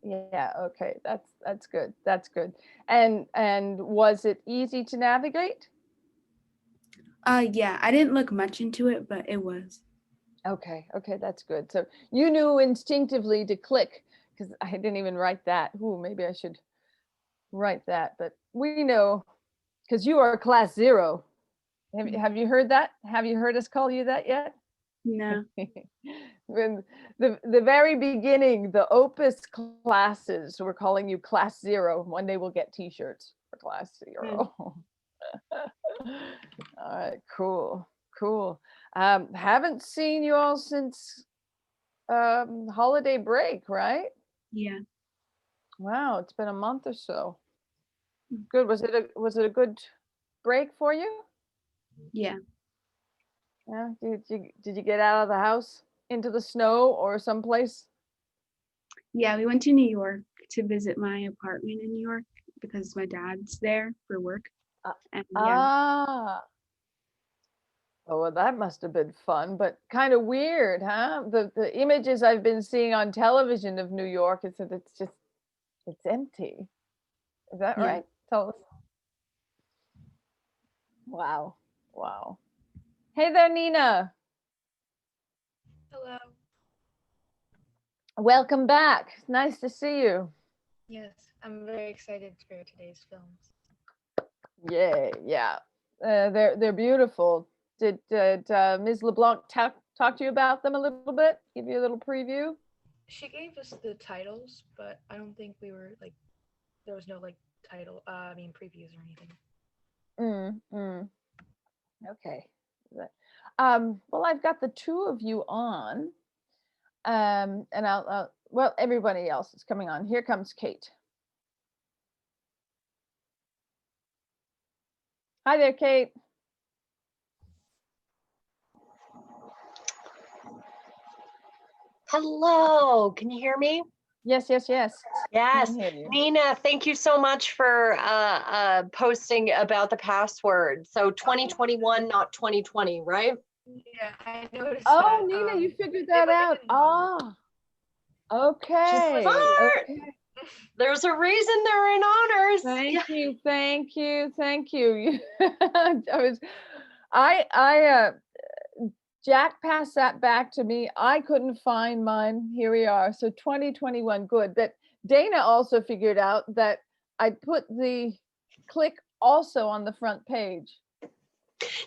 Yeah, okay, that's good. That's good. And was it easy to navigate? Yeah, I didn't look much into it, but it was. Okay, okay, that's good. So you knew instinctively to click because I didn't even write that. Ooh, maybe I should write that. But we know because you are class zero. Have you heard that? Have you heard us call you that yet? No. When the very beginning, the Opus classes, we're calling you class zero. One day we'll get t-shirts for class Mm. zero. All right, cool, cool. Haven't seen you all since holiday break, right? Yeah. Wow, it's been a month or so. Mm. Good. Was it a good break for you? Yeah. Yeah. Did you get out of the house into the snow or someplace? Yeah, we went to New York to visit my apartment in New York because my dad's there for work. Uh, And yeah, ah. Oh, well, that must have been fun, but kind of weird, huh? The images I've been seeing on television of New York is that it's empty. Is that yeah. right? Tell us. Wow. Wow. Hey there, Nina. Hello. Welcome back. It's nice to see you. Yes, I'm very excited for today's films. Yay, yeah. They're beautiful. Did Ms. LeBlanc talk to you about them a little bit? Give you a little preview? She gave us the titles, but I don't think we were like there was no like title. I mean previews or anything. Mm, mm. Okay. Well, I've got the two of you on, and well, everybody else is coming on. Here comes Kate. Hi there, Kate. Hello, can you hear me? Yes, yes, yes. We Yes, can hear you. Nina, thank you so much for posting about the password. So 2021, not 2020, right? Yeah, I noticed Oh, that. Nina, you figured It that would out. have been Ah, She's okay, smart. okay. There's a reason they're in honors. Thank Yeah. you, thank you, thank you. I was, I Jack passed that back to me. I couldn't find mine. Here we are. So 2021, good. But Dana also figured out that I put the click also on the front page.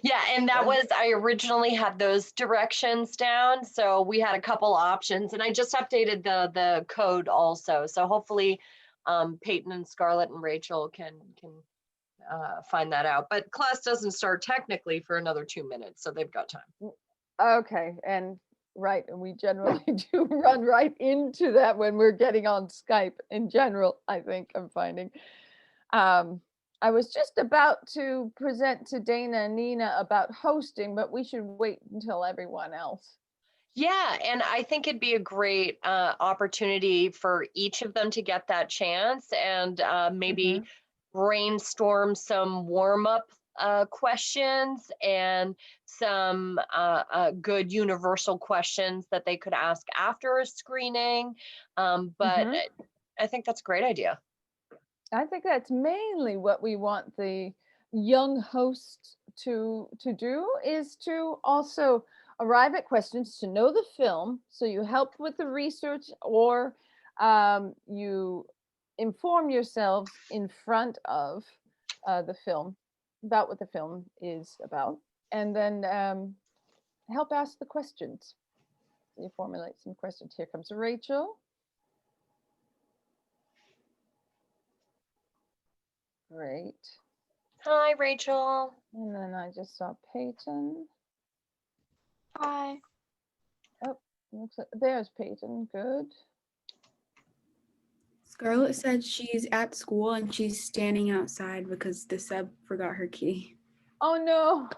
Yeah, and that was, I originally had those directions down, so we had a couple options, and I just updated the code also. So hopefully, Peyton and Scarlett and Rachel can find that out. But class doesn't start technically for another 2 minutes, so they've got time. Okay, and right, and we generally do run right into that when we're getting on Skype in general, I think I'm finding. Um, I was just about to present to Dana and Nina about hosting, but we should wait until everyone else. Yeah, and I think it'd be a great opportunity for each of them to get that chance and maybe Mhm. brainstorm some warm up questions and some good universal questions that they could ask after a screening. But Mhm. I think that's a great idea. I think that's mainly what we want the young hosts to do is to also arrive at questions to know the film, so you help with the research or you inform yourselves in front of the film about what the film is about, and then help ask the questions. You formulate some questions. Here comes Rachel. Great. Hi, Rachel. And then I just saw Peyton. Hi. Oh, looks like there's Peyton. Good. Scarlett said she's at school and she's standing outside because the sub forgot her key. Oh no.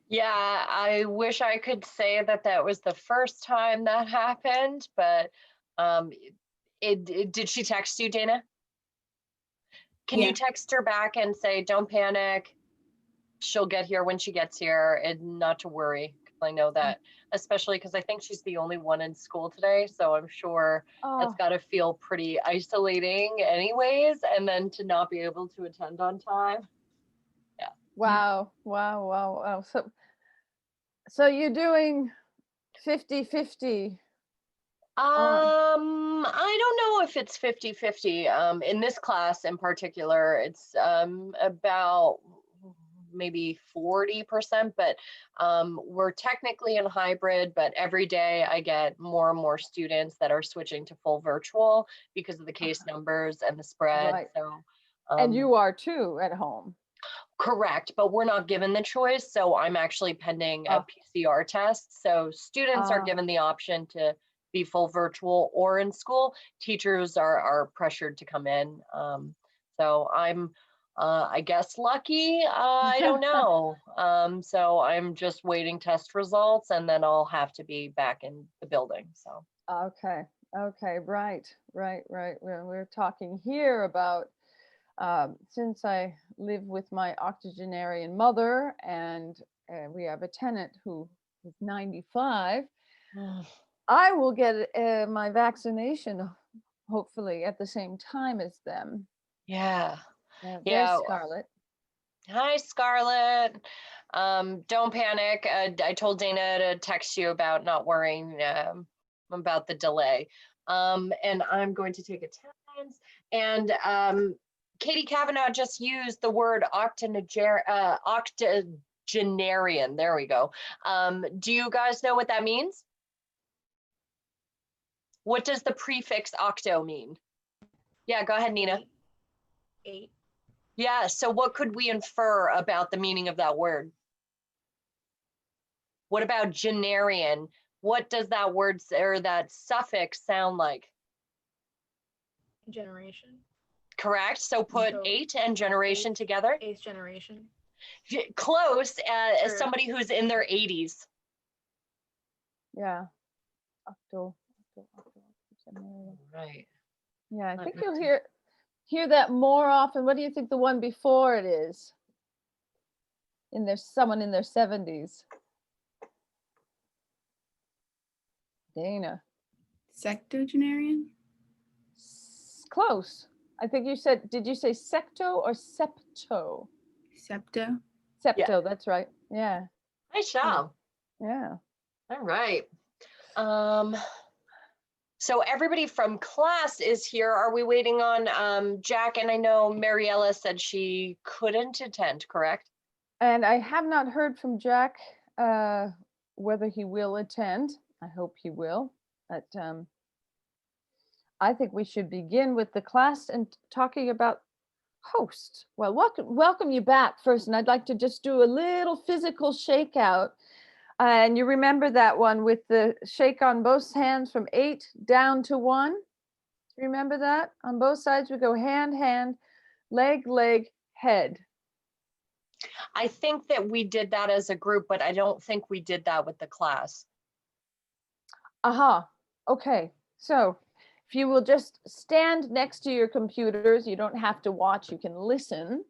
Yeah, I wish I could say that that was the first time that happened, but um, did she text you, Dana? Can you Yeah. text her back and say, don't panic, she'll get here when she gets here and not to worry? I know that, especially because I think she's the only one in school today. So I'm sure that's Oh, got to feel pretty isolating anyways. And then to not be able to attend on time. wow, wow, wow, wow. So you're doing 50-50 on. I don't know if it's 50-50. In this class in particular, it's about maybe 40%, but we're technically in hybrid, but every day I get more and more students that are switching to full virtual because of the case numbers and the spread. Right. So, And you are too at home. correct, but we're not given the choice. So I'm actually pending a Ah. PCR test. So students are Ah. given the option to be full virtual or in school. Teachers are pressured to come in. So I'm, I guess, lucky. I don't know. So I'm just waiting test results, and then I'll have to be back in the building. So Okay. Okay. Right. Right. Right. We're talking here about since I live with my octogenarian mother and we have a tenant who is 95, I will get my vaccination hopefully at the same time as them. yeah, There's yeah. Scarlett. Hi, Scarlett. Don't panic. I told Dana to text you about not worrying about the delay. And I'm going to take attendance. And Katie Kavanaugh just used the word octogenarian. There we go. Do you guys know what that means? What does the prefix octo mean? Yeah, go ahead, Nina. 8. Yeah, so what could we infer about the meaning of that word? What about genarian? What does that word or that suffix sound like? Generation. Correct. So put So 8 and generation together. 8th generation. Close as Sure. somebody who's in their 80s. Yeah. Octogenarian. Right. Yeah, I Let think me you'll see. hear that more often. What do you think the one before it is? Someone in their 70s. Dana. Sectogenarian? Close. I think you said, did you say secto or septo? Septo? Septo, that's right. Yeah. Nice job. Yeah. All right. So everybody from class is here. Are we waiting on Jack? And I know Mariella said she couldn't attend, correct? And I have not heard from Jack whether he will attend. I hope he will. But I think we should begin with the class and talking about host. Well, welcome you back first. And I'd like to just do a little physical shakeout. And you remember that one with the shake on both hands from 8 down to 1? Remember that? On both sides, we go hand, hand, leg, leg, head. I think that we did that as a group, but I don't think we did that with the class. Aha. Okay. So if you will just stand next to your computers, you don't have to watch, you can listen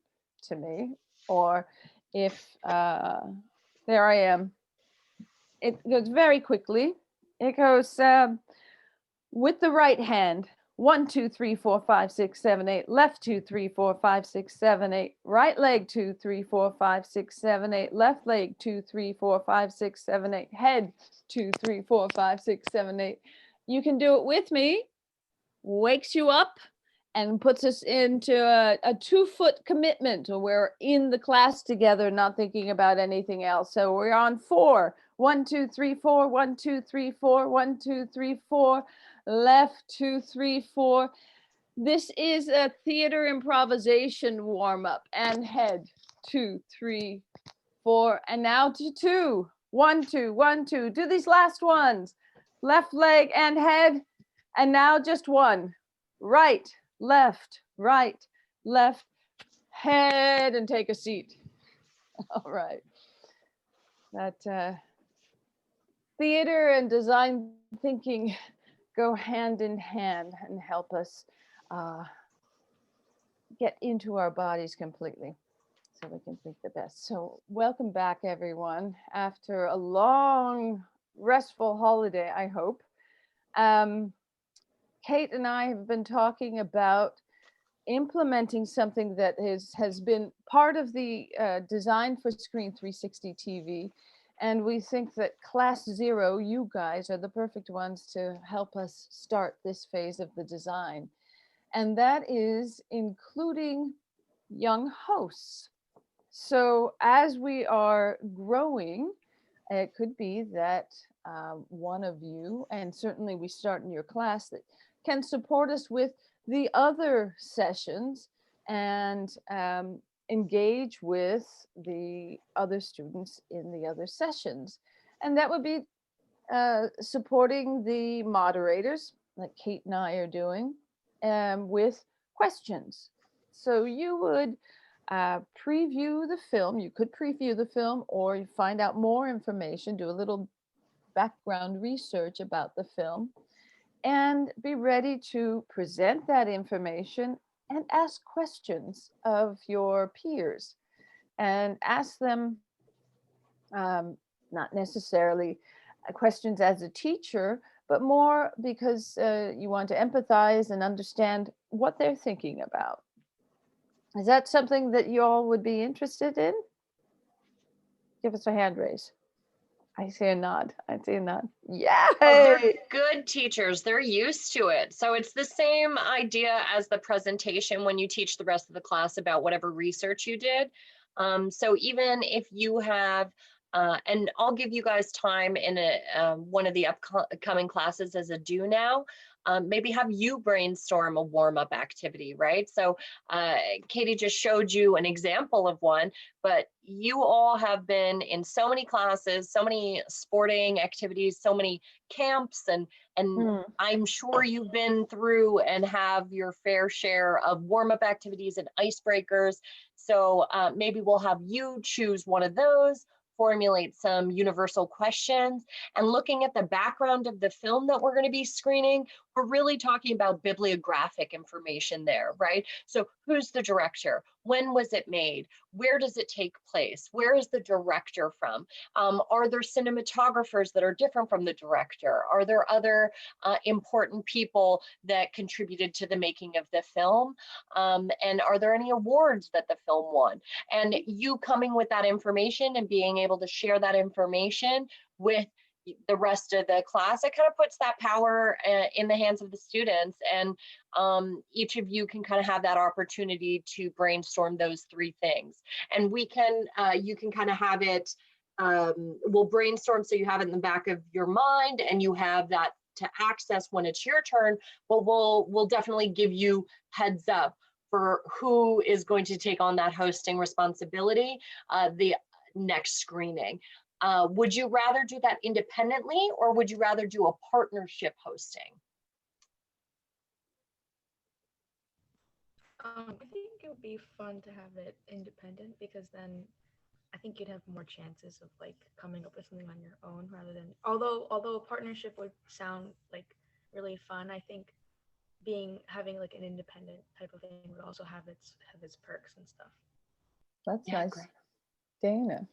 to me. Or if, there I am. It goes very quickly. It goes with the right hand. 1, 2, 3, 4, 5, 6, 7, 8. Left 2, 3, 4, 5, 6, 7, 8. Right leg 2, 3, 4, 5, 6, 7, 8. Left leg 2, 3, 4, 5, 6, 7, 8. Head 2, 3, 4, 5, 6, 7, 8. You can do it with me. Wakes you up and puts us into a 2-foot commitment. We're in the class together, not thinking about anything else. So we're on 4. 1, 2, 3, 4. 1, 2, 3, 4. 1, 2, 3, 4. Left 2, 3, 4. This is a theater improvisation warm up. And head 2, 3, 4. And now to 2. 1, 2, 1, 2. Do these last ones. Left leg and head. And now just 1. Right, left, head, and take a seat. All right. That theater and design thinking go hand in hand and help us get into our bodies completely. so we can think the best. So welcome back, everyone, after a long, restful holiday, I hope. Kate and I have been talking about implementing something that has been part of the design for Screen 360 TV. And we think that Class Zero, you guys, are the perfect ones to help us start this phase of the design. And that is including young hosts. So as we are growing, it could be that one of you, and certainly we start in your class, that can support us with the other sessions and engage with the other students in the other sessions. And that would be supporting the moderators, like Kate and I are doing, with questions. So you would preview the film. You could preview the film, or you find out more information, do a little background research about the film, and be ready to present that information and ask questions of your peers, and ask them not necessarily questions as a teacher, but more because you want to empathize and understand what they're thinking about. Is that something that you all would be interested in? Give us a hand raise. I see a nod. I see a nod. Yeah. Oh, they're good teachers. They're used to it. So it's the same idea as the presentation when you teach the rest of the class about whatever research you did. So even if you have, and I'll give you guys time in one of the upcoming classes as a do now, maybe have you brainstorm a warm-up activity, right? So Katie just showed you an example of one, but you all have been in so many classes, so many sporting activities, so many camps, and I'm sure you've been through and have your fair share of warm-up activities and icebreakers. So maybe we'll have you choose one of those, formulate some universal questions, and looking at the background of the film that we're going to be screening, we're really talking about bibliographic information there, right? So who's the director? When was it made? Where does it take place? Where is the director from? Are there cinematographers that are different from the director? Are there other important people that contributed to the making of the film? And are there any awards that the film won? And you coming with that information and being able to share that information with the rest of the class, it kind of puts that power in the hands of the students, and each of you can kind of have that opportunity to brainstorm those three things. And we can, you can kind of have it, we'll brainstorm so you have it in the back of your mind and you have that to access when it's your turn, but we'll definitely give you heads up for who is going to take on that hosting responsibility the next screening. Would you rather do that independently, or would you rather do a partnership hosting? I think it would be fun to have it independent, because then I think you'd have more chances of like coming up with something on your own rather than, although a partnership would sound like really fun, I think having like an independent type of thing would also have its perks and stuff. That's Yeah, nice. great. Dana.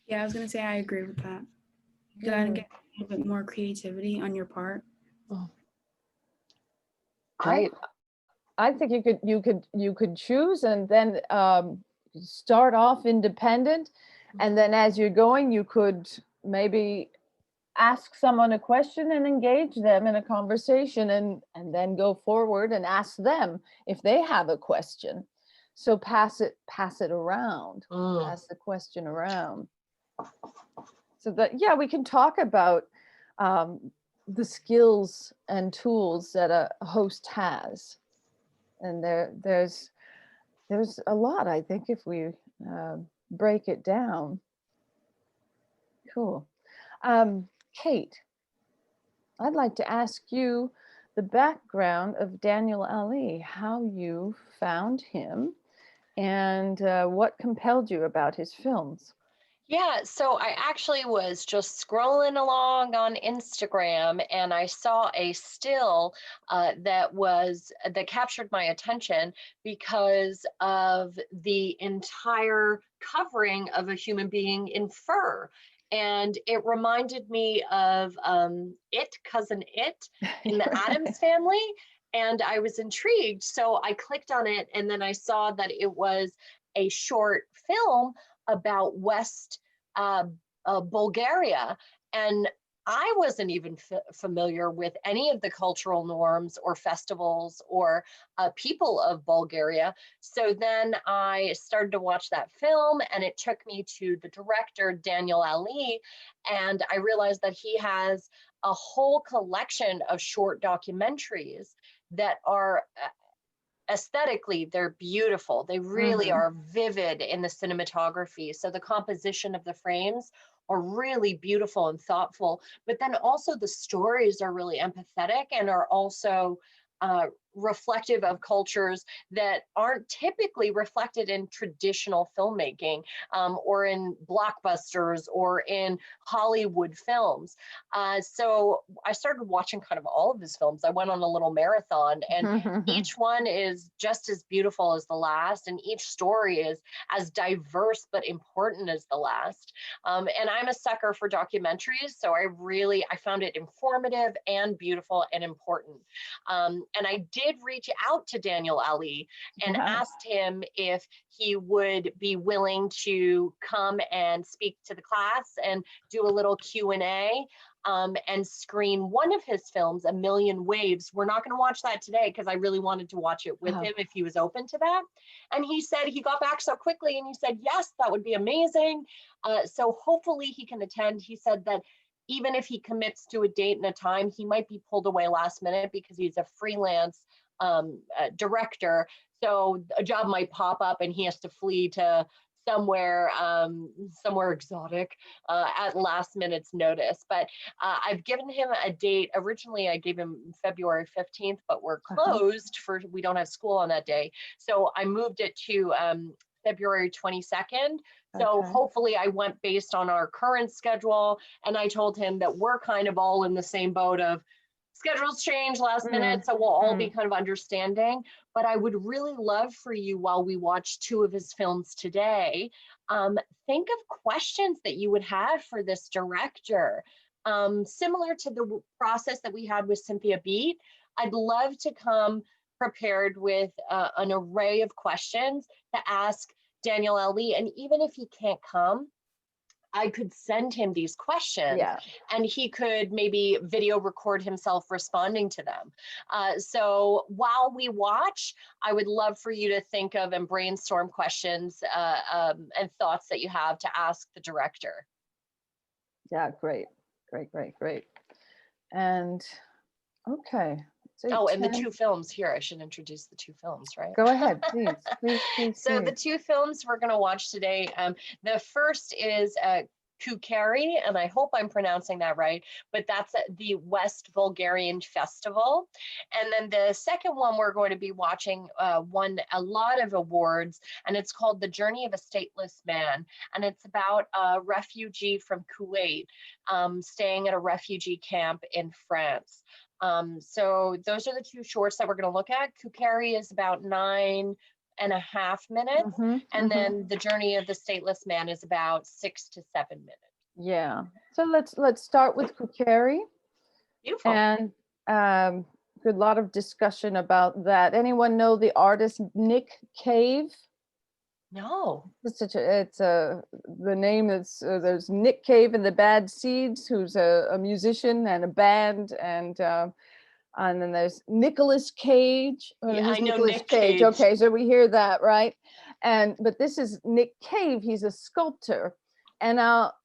Yeah, I was gonna say I agree with that. You gotta get a little bit more creativity on your part. Great. I think you could choose and then start off independent, and then as you're going, you could maybe ask someone a question and engage them in a conversation, and then go forward and ask them if they have a question. So pass it around, pass the question around. So that, yeah, we can talk about the skills and tools that a host has. And there's a lot, I think, if we break it down. Cool. Kate, I'd like to ask you the background of Daniel Ali, how you found him, and what compelled you about his films. Yeah, so I actually was just scrolling along on Instagram and I saw a still that captured my attention because of the entire covering of a human being in fur. And it reminded me of Cousin It in the Addams Family. And I was intrigued. So I clicked on it and then I saw that it was a short film about uh, Bulgaria. And I wasn't even familiar with any of the cultural norms or festivals or people of Bulgaria. So then I started to watch that film, and it took me to the director, Daniel Ali. And I realized that he has a whole collection of short documentaries that are aesthetically they're beautiful. They really Mhm. are vivid in the cinematography, so the composition of the frames are really beautiful and thoughtful, but then also the stories are really empathetic and are also reflective of cultures that aren't typically reflected in traditional filmmaking, or in blockbusters or in Hollywood films. So I started watching kind of all of his films. I went on a little marathon, and each one is just as beautiful as the last, and each story is as diverse but important as the last. And I'm a sucker for documentaries, so I found it informative and beautiful and important. And I did reach out to Daniel Ali and Wow. asked him if he would be willing to come and speak to the class and do a little Q&A, and screen one of his films, A Million Waves. We're not going to watch that today because I really wanted to watch it with Oh, him if he was open to that. And he said he got back so quickly and he said, yes, that would be amazing. So hopefully he can attend. He said that even if he commits to a date and a time, he might be pulled away last minute because he's a freelance director. So a job might pop up and he has to flee to somewhere exotic at last minute's notice. But I've given him a date. Originally, I gave him February 15th, but we're uh-huh. closed we don't have school on that day. So I moved it to February 22nd. So Okay. hopefully I went based on our current schedule, and I told him that we're kind of all in the same boat of schedules change last Mm, minute, so we'll all be mm. kind of understanding. But I would really love for you, while we watch two of his films today, think of questions that you would have for this director. Similar to the process that we had with Cynthia Beat, I'd love to come prepared with an array of questions to ask Daniel Ali. And even if he can't come, I could send him these questions Yeah. and he could maybe video record himself responding to them. So while we watch, I would love for you to think of and brainstorm questions and thoughts that you have to ask the director. Yeah. Great. Great. Great. Great. And okay. So Oh, and the 10. two films here, I should introduce the two films, right? Go ahead, please. Please, please, So the please. two films we're going to watch today, the first is Kukeri, and I hope I'm pronouncing that right, but that's at the West Bulgarian Festival. And then the second one we're going to be watching won a lot of awards, and it's called The Journey of a Stateless Man. And it's about a refugee from Kuwait staying at a refugee camp in France. So those are the two shorts that we're going to look at. Kukeri is about 9.5 minutes, Mm-hmm, and mm-hmm. then The Journey of the Stateless Man is about 6 to 7 minutes. Yeah. So let's start with Kukeri, Beautiful. and good lot of discussion about that. Anyone know the artist Nick Cave? No. It's the name is there's Nick Cave and the Bad Seeds, who's a musician and a band, and then there's Nicolas Cage. Yeah, Who's I know Nicolas Nick Cage? Cage. Okay, so we hear that, right? But this is Nick Cave. He's a sculptor, and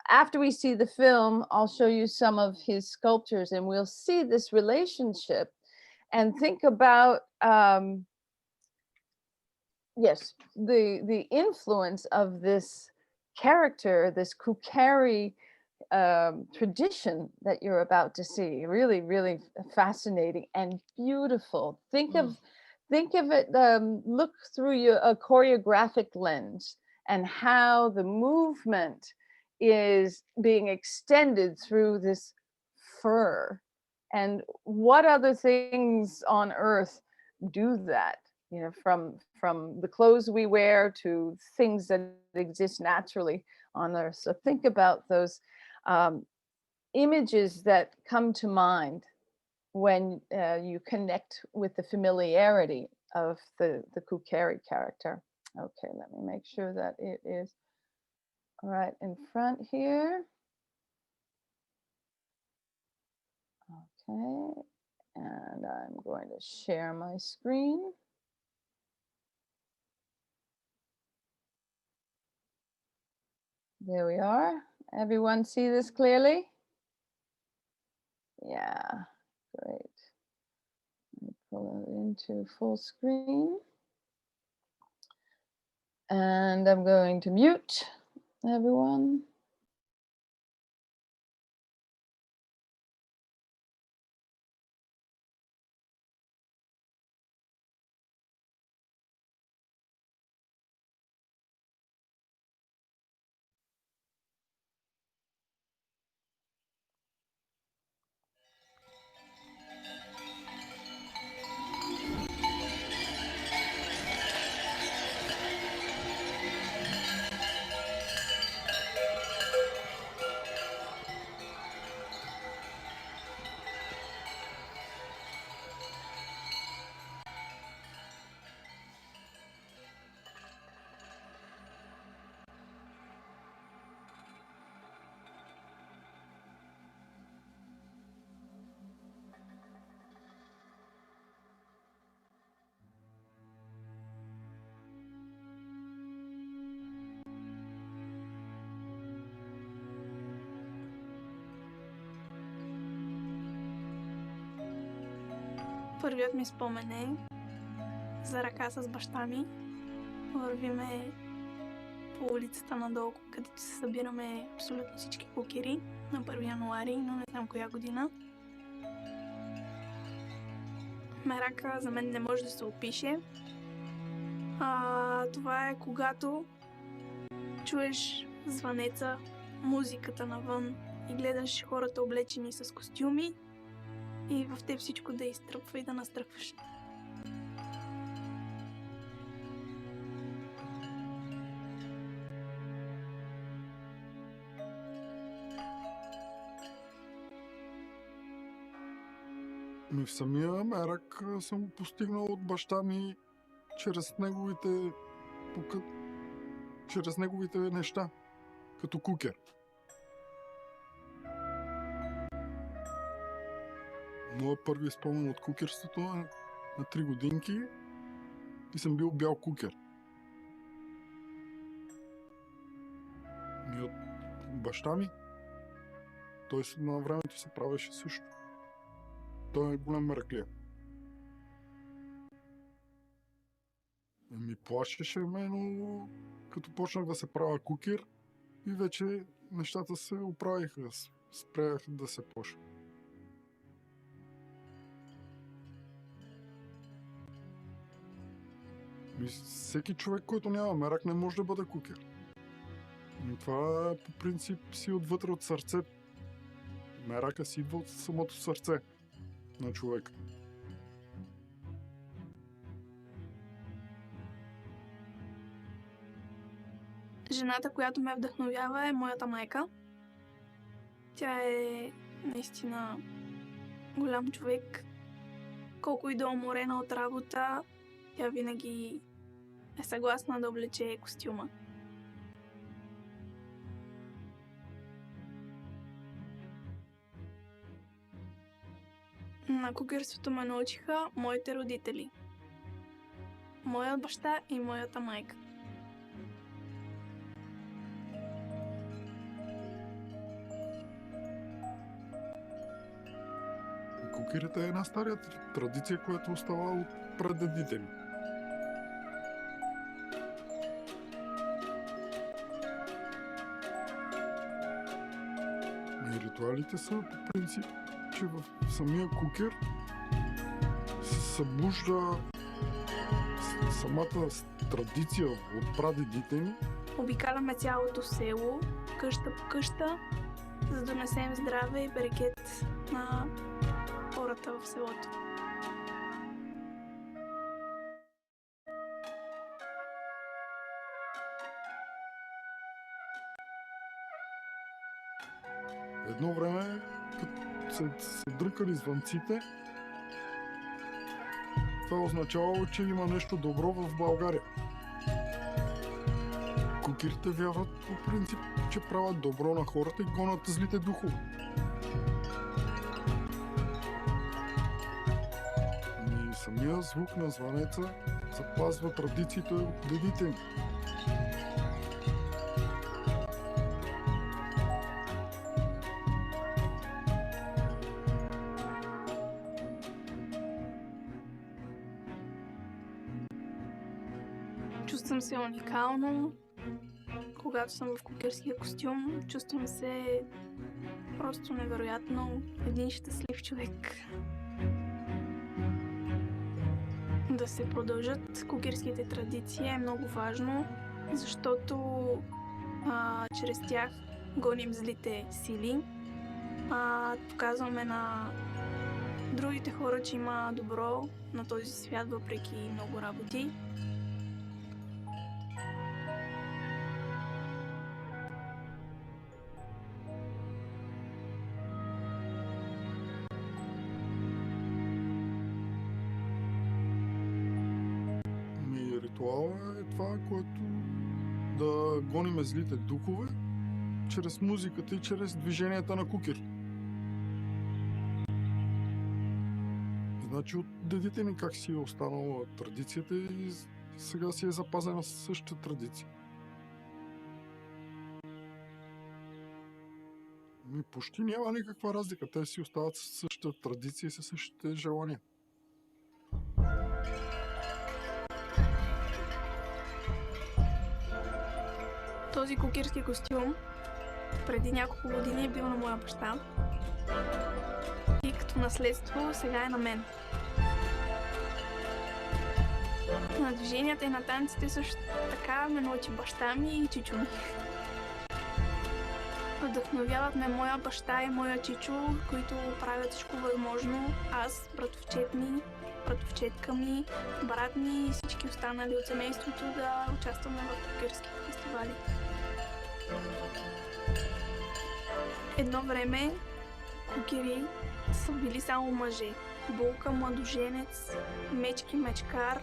after we see the film, I'll show you some of his sculptures, and we'll see this relationship, and think about yes, the influence of this character, this Kukeri tradition that you're about to see. Really, really fascinating and beautiful. Mm. Think of it. Look through a choreographic lens, and how the movement is being extended through this fur. And what other things on earth do that? You know, from the clothes we wear to things that exist naturally on earth. So think about those images that come to mind when you connect with the familiarity of the Kukeri character. Okay, let me make sure that it is right in front here. Okay, and I'm going to share my screen. There we are. Everyone see this clearly? Yeah, great. Let me pull it into full screen. And I'm going to mute everyone. Първият ми спомен е за ръка с баща ми. Вървиме по улицата надолу, където се събираме абсолютно всички кукери на 1 януари, но не знам коя година. Мерака за мен не може да се опише. Това е когато чуеш звънеца, музиката навън и гледаш хората облечени с костюми и в теб всичко да изтръпва и да настръпваш. В самия мерак съм постигнал от баща ми чрез неговите неща, като кукер. Моят първи спомен от кукерството е на 3 годинки и съм бил бял кукер. И от баща ми, той на времето се правеше също. Той е голям мераклия. Ми плашеше ме, но като почнах да се правя кукер и вече нещата се оправиха, спрях да се плаша. Всеки човек, който няма мерак, не може да бъде кукер. Но това по принцип си отвътре от сърцето. Мерака си идва от самото сърце на човека. Жената, която ме вдъхновява, е моята майка. Тя е наистина голям човек. Колко и да е уморена от работа, тя винаги е съгласна да облече костюма. На кукерството ме научиха моите родители. Моят баща и моята майка. Кукерите е една стария традиция, която остава от прадедите ми. И ритуалите са по принцип, че в самия кукер се събужда самата традиция от прадедите ми. Обикаляме цялото село, къща по къща, за да донесем здраве и берекет на хората в селото. Едно време, като се дръкали звънците, това означавало, че има нещо добро в България. Кукирите вярват по принцип, че правят добро на хората и гонят злите духове. И самия звук на звънеца запазва традициите от дедите ни. Чувствам се уникално, когато съм в кукирския костюм. Чувствам се просто невероятно един щастлив човек. Да се продължат кукирските традиции е много важно, защото чрез тях гоним злите сили. Показваме на другите хора, че има добро на този свят, въпреки много работи. Ритуала е това, което да гониме злите духове чрез музиката и чрез движенията на кукир. Значи от дедите ни как си е останала традицията и сега си е запазена същата традиция. Почти няма никаква разлика. Те си остават със същата традиция и със същите желания. Този кукирски костюм преди няколко години е бил на моя баща и като наследство сега е на мен. На движенията и на танците също така ме научи баща ми и чичо ми. Вдъхновяват ме моя баща и моя чичо, които правят всичко възможно. Аз, братовчетка ми, брат ми и всички останали от семейството да участваме в кукирските фестивали. Едно време кукири са били само мъже. Булка, младоженец, мечки, мечкар.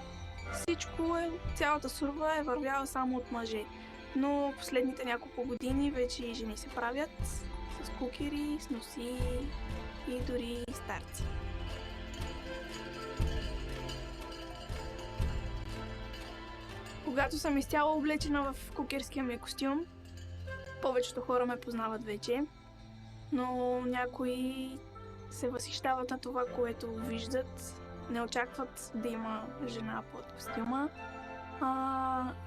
Всичко цялата сурва е вървяла само от мъже. Но последните няколко години вече и жени се правят с кукири, с носи и дори старци. Когато съм изцяло облечена в кукирския ми костюм, повечето хора ме познават вече, но някои се възхищават на това, което виждат, не очакват да има жена под костюма.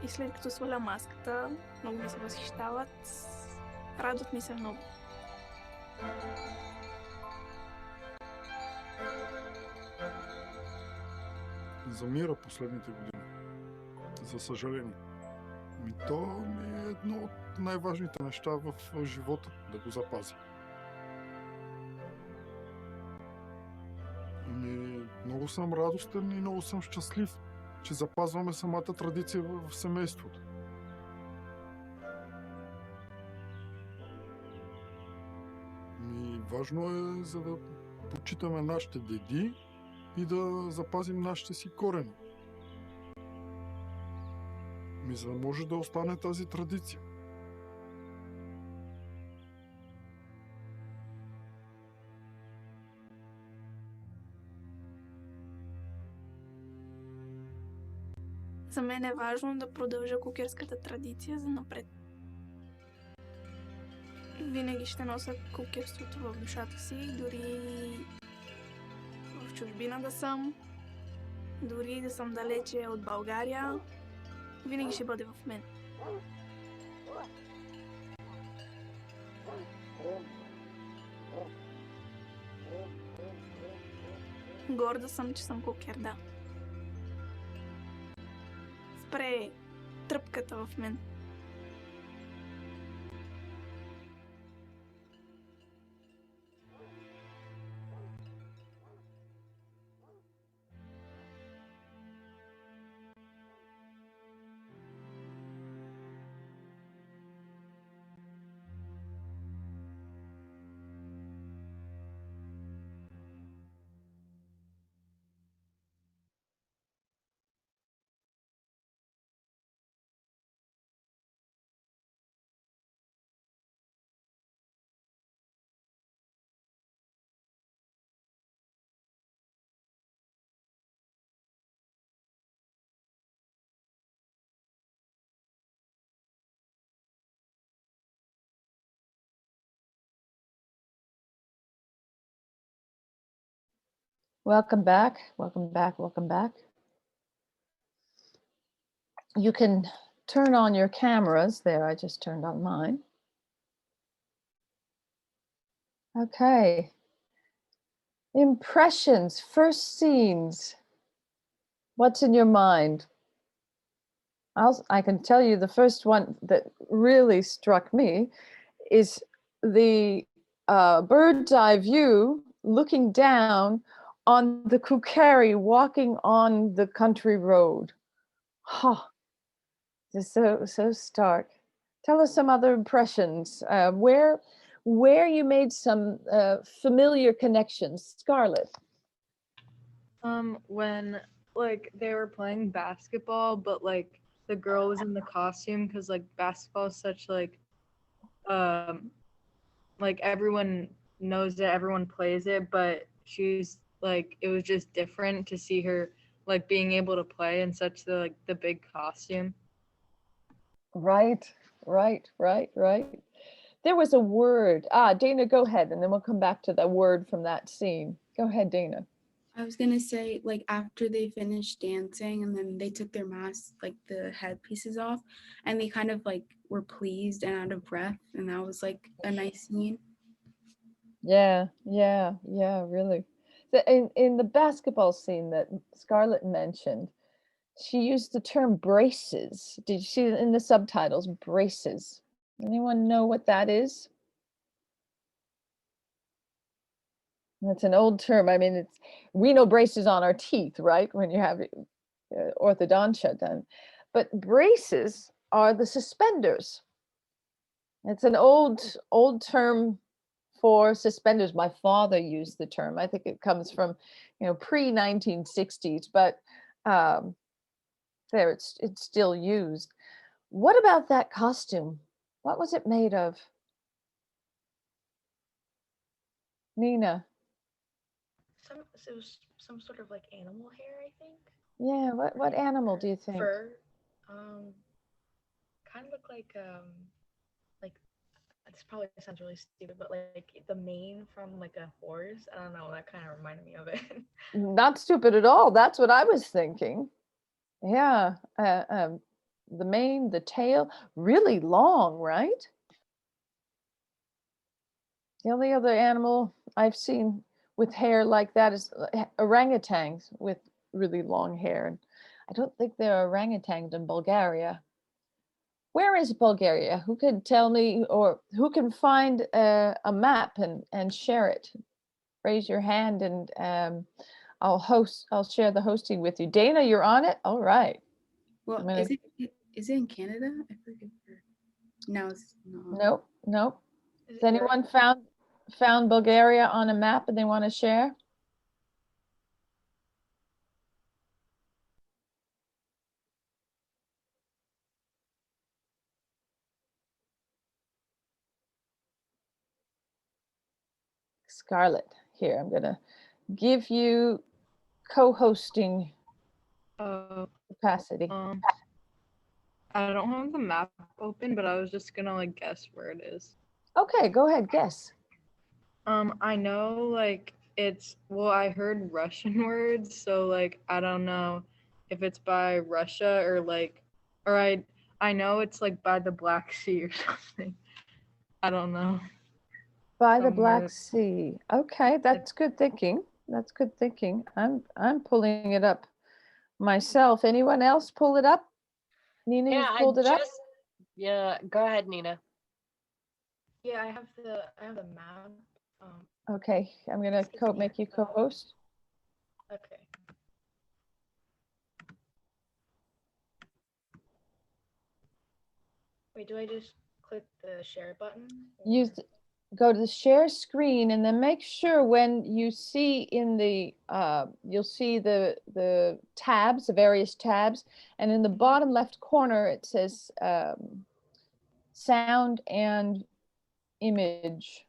И след като сваля маската, много ми се възхищават, радват ми се много. Замира последните години. За съжаление. То ми е едно от най-важните неща в живота, да го запази. Много съм радостен и много съм щастлив, че запазваме самата традиция в семейството. Важно е, за да почитаме нашите деди и да запазим нашите си корени. За да може да остане тази традиция. За мен е важно да продължа кукирската традиция за напред. Винаги ще нося кукирството в душата си, дори в чужбина да съм, дори да съм далече от България, винаги ще бъде в мен. Горда съм, че съм кукер, да. Спре тръпката в мен. Welcome back. Welcome back. Welcome back. You can turn on your cameras there. I just turned on mine. Okay. Impressions, first scenes. What's in your mind? I can tell you the first one that really struck me is the bird's eye view looking down on the Kukeri walking on the country road. Ha! Just so stark. Tell us some other impressions. Where you made some familiar connections. Scarlett. When like they were playing basketball, but like the girl was in the costume because like basketball is such like everyone knows it, everyone plays it, but she's like it was just different to see her like being able to play in such the big costume. Right. There was a word. Dana, go ahead, and then we'll come back to the word from that scene. Go ahead, Dana. I was gonna say, like, after they finished dancing and then they took their masks, like the headpieces off, and they kind of like were pleased and out of breath, and that was like a nice scene. Yeah, really. In the basketball scene that Scarlett mentioned, she used the term braces. Did you see it in the subtitles? Braces. Anyone know what that is? That's an old term. I mean, we know braces on our teeth, right? When you have orthodontia done. But braces are the suspenders. It's an old term for suspenders. My father used the term. I think it comes from, pre-1960s, but there it's still used. What about that costume? What was it made of? Nina. It was some sort of like animal hair, I think. Yeah, what animal do you think? Fur. Kind of look like this probably sounds really stupid, but like the mane from like a horse. I don't know. That kind of reminded me of it. Not stupid at all. That's what I was thinking. Yeah, the mane, the tail, really long, right? The only other animal I've seen with hair like that is orangutans with really long hair. And I don't think there are orangutans in Bulgaria. Where is Bulgaria? Who can tell me, or who can find a map and share it? Raise your hand and I'll share the hosting with you. Dana, you're on it? All right. Well, gonna- is it in Canada? I forget. No, it's not. Nope. Is Has it Europe? anyone found Bulgaria on a map and they want to share? Scarlett, here, I'm gonna give you co-hosting Uh, capacity. I don't have the map open, but I was just gonna like guess where it is. Okay, go ahead, guess. I know like I heard Russian words, so like I don't know if it's by Russia or I know it's like by the Black Sea or something. I don't know. By the Somewhere. Black Sea. Okay, that's good thinking. That's good thinking. I'm pulling it up myself. Anyone else pull it up? Nina, Yeah, you've pulled it up? Yeah, go ahead, Nina. Yeah, I have the map. Okay, I'm gonna make you co-host. Okay. Wait, do I just click the share button? Go to the share screen and then make sure when you see in the you'll see the tabs, the various tabs, and in the bottom left corner it says sound and image.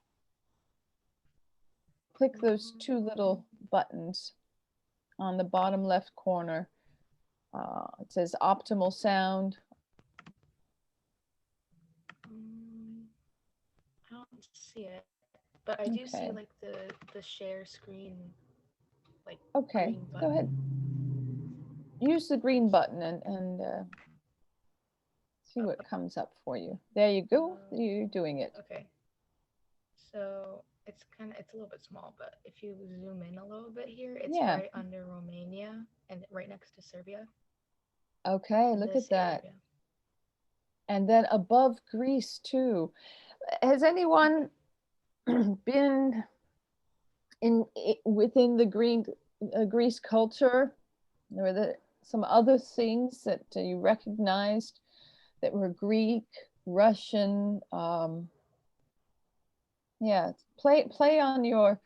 Click those two little buttons on the bottom left corner. It says optimal sound. I don't see it, but I do see Okay. like the share screen like Okay, green go button. ahead. Use the green button and see what comes up for you. There you go. You're doing it. Okay. So it's a little bit small, but if you zoom in a little bit here, it's Yeah. right under Romania and right next to Serbia. Okay, look This at that. area. And then above Greece too. Has anyone been within the Greece culture? Were there some other things that you recognized that were Greek, Russian? Yeah, play on your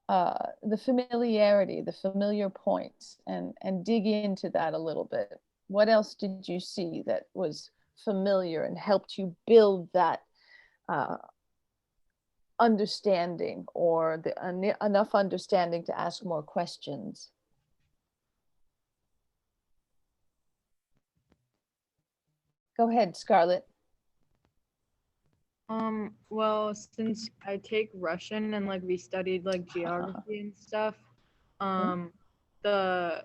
the familiarity, the familiar points, and dig into that a little bit. What else did you see that was familiar and helped you build that understanding, or enough understanding to ask more questions? Go ahead, Scarlett. Well, since I take Russian and like we studied like geography and stuff, the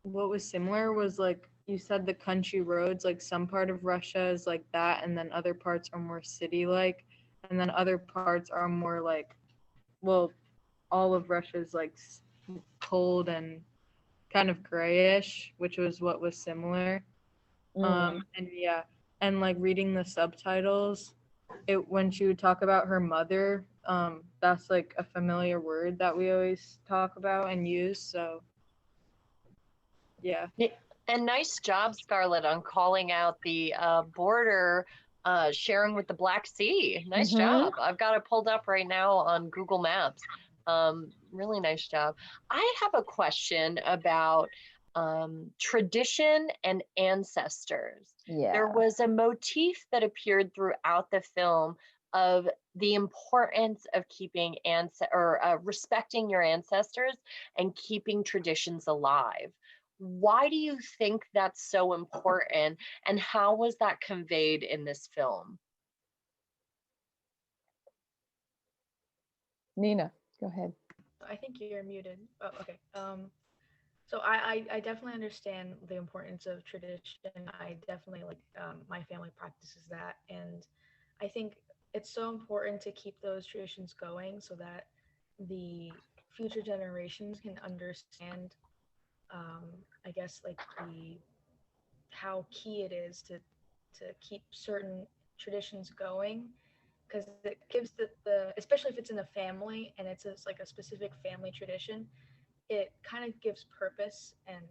what was similar was like you said the country roads, like some part of Russia is like that, and then other parts are more city like, and then other parts are more like, well, all of Russia is like cold and kind of grayish, which was what was similar. And yeah, and like reading the subtitles, when she would talk about her mother, that's like a familiar word that we always talk about and use. So yeah. And nice job, Scarlett, on calling out the border sharing with the Black Sea. Nice job. I've got it pulled up right now on Google Maps. Really nice job. I have a question about tradition and ancestors. Yeah. There was a motif that appeared throughout the film of the importance of keeping respecting your ancestors and keeping traditions alive. Why do you think that's so important, and how was that conveyed in this film? Nina, go ahead. I think you're muted. Oh, okay. So I definitely understand the importance of tradition. I definitely like my family practices that, and I think it's so important to keep those traditions going so that the future generations can understand, I guess, like how key it is to keep certain traditions going, because it gives the especially if it's in a family and it's like a specific family tradition, it kind of gives purpose and